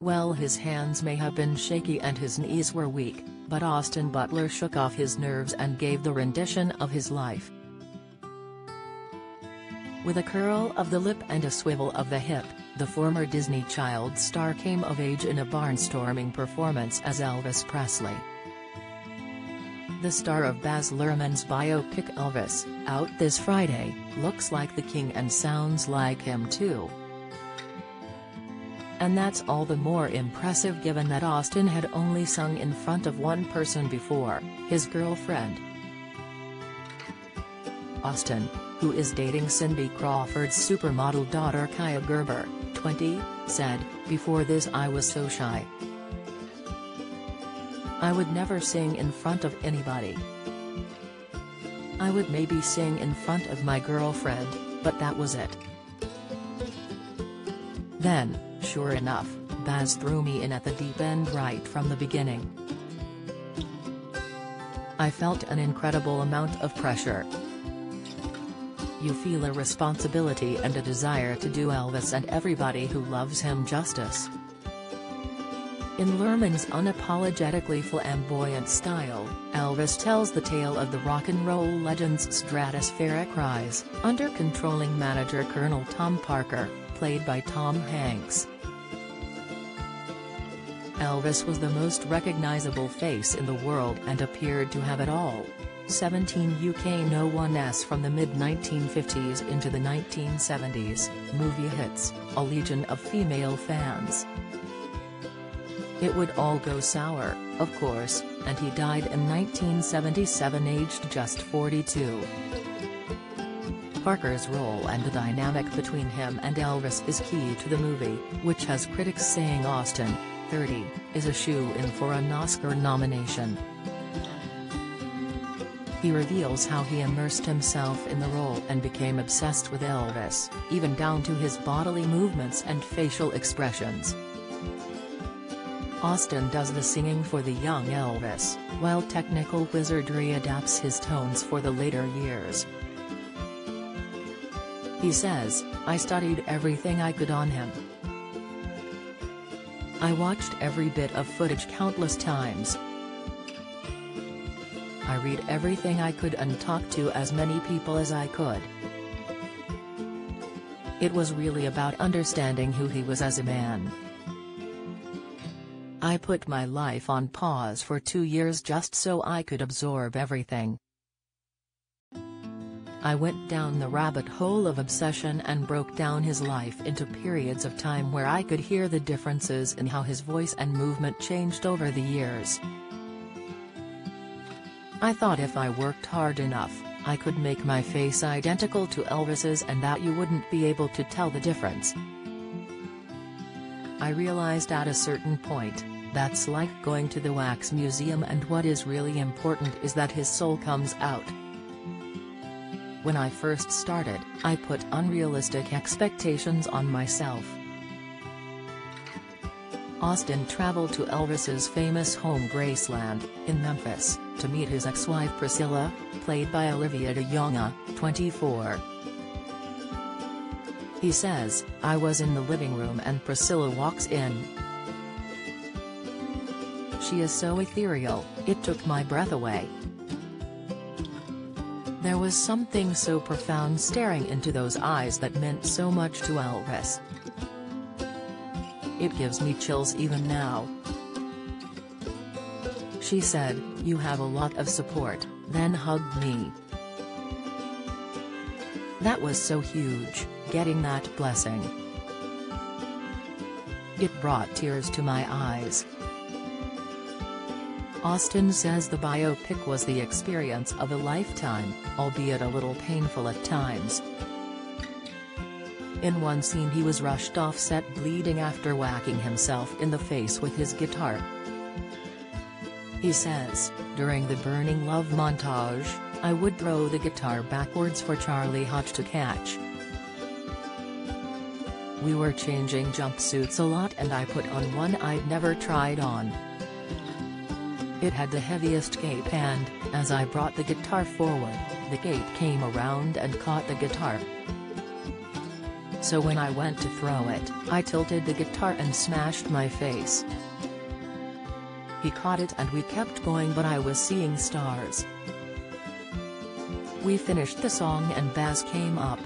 Well, his hands may have been shaky and his knees were weak, but Austin Butler shook off his nerves and gave the rendition of his life. With a curl of the lip and a swivel of the hip, the former Disney child star came of age in a barnstorming performance as Elvis Presley. The star of Baz Luhrmann's biopic Elvis, out this Friday, looks like the king and sounds like him too. And that's all the more impressive given that Austin had only sung in front of one person before, his girlfriend. Austin, who is dating Cindy Crawford's supermodel daughter Kaya Gerber, 20, said, "Before this I was so shy. I would never sing in front of anybody. I would maybe sing in front of my girlfriend, but that was it. Then, sure enough, Baz threw me in at the deep end right from the beginning. I felt an incredible amount of pressure. You feel a responsibility and a desire to do Elvis and everybody who loves him justice." In Luhrmann's unapologetically flamboyant style, Elvis tells the tale of the rock and roll legend's stratospheric rise, under controlling manager Colonel Tom Parker, played by Tom Hanks. Elvis was the most recognizable face in the world and appeared to have it all. 17 UK No 1s from the mid-1950s into the 1970s, movie hits, a legion of female fans. It would all go sour, of course, and he died in 1977 aged just 42. Parker's role and the dynamic between him and Elvis is key to the movie, which has critics saying Austin, 30, is a shoo-in for an Oscar nomination. He reveals how he immersed himself in the role and became obsessed with Elvis, even down to his bodily movements and facial expressions. Austin does the singing for the young Elvis, while technical wizardry adapts his tones for the later years. He says, "I studied everything I could on him. I watched every bit of footage countless times. I read everything I could and talked to as many people as I could. It was really about understanding who he was as a man. I put my life on pause for 2 years just so I could absorb everything. I went down the rabbit hole of obsession and broke down his life into periods of time where I could hear the differences in how his voice and movement changed over the years. I thought if I worked hard enough, I could make my face identical to Elvis's and that you wouldn't be able to tell the difference. I realized at a certain point, that's like going to the wax museum and what is really important is that his soul comes out. When I first started, I put unrealistic expectations on myself." Austin traveled to Elvis's famous home Graceland, in Memphis, to meet his ex-wife Priscilla, played by Olivia de Jonge, 24. He says, "I was in the living room and Priscilla walks in. She is so ethereal, it took my breath away. There was something so profound staring into those eyes that meant so much to Elvis. It gives me chills even now." She said, "You have a lot of support," then hugged me. That was so huge, getting that blessing. It brought tears to my eyes. Austin says the biopic was the experience of a lifetime, albeit a little painful at times. In one scene he was rushed off set bleeding after whacking himself in the face with his guitar. He says, "During the Burning Love montage, I would throw the guitar backwards for Charlie Hutch to catch. We were changing jumpsuits a lot and I put on one I'd never tried on. It had the heaviest gape and, as I brought the guitar forward, the gape came around and caught the guitar. so when I went to throw it, I tilted the guitar and smashed my face. He caught it and we kept going, but I was seeing stars. We finished the song and Baz came up.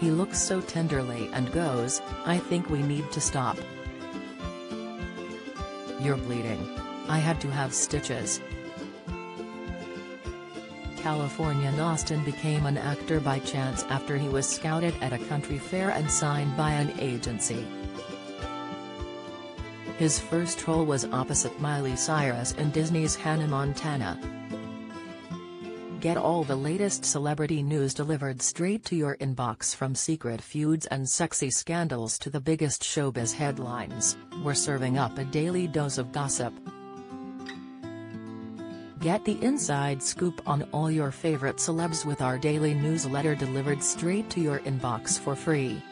He looks so tenderly and goes, "I think we need to stop. You're bleeding. I had to have stitches." Californian Austin became an actor by chance after he was scouted at a country fair and signed by an agency. His first role was opposite Miley Cyrus in Disney's Hannah Montana. Get all the latest celebrity news delivered straight to your inbox, from secret feuds and sexy scandals to the biggest showbiz headlines. We're serving up a daily dose of gossip. Get the inside scoop on all your favorite celebs with our daily newsletter delivered straight to your inbox for free.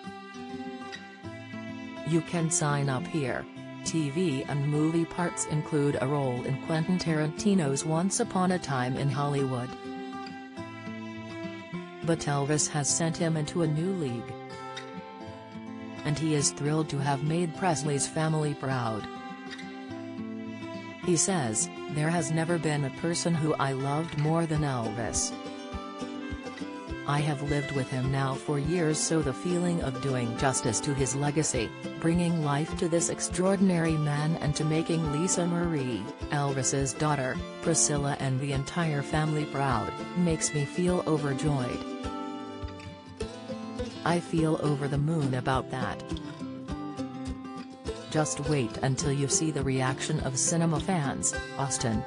You can sign up here. TV and movie parts include a role in Quentin Tarantino's Once Upon a Time in Hollywood. But Elvis has sent him into a new league. And he is thrilled to have made Presley's family proud. He says, "There has never been a person who I loved more than Elvis. I have lived with him now for years, so the feeling of doing justice to his legacy, bringing life to this extraordinary man and to making Lisa Marie, Elvis's daughter, Priscilla and the entire family proud, makes me feel overjoyed. I feel over the moon about that. Just wait until you see the reaction of cinema fans, Austin.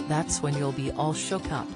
That's when you'll be all shook up."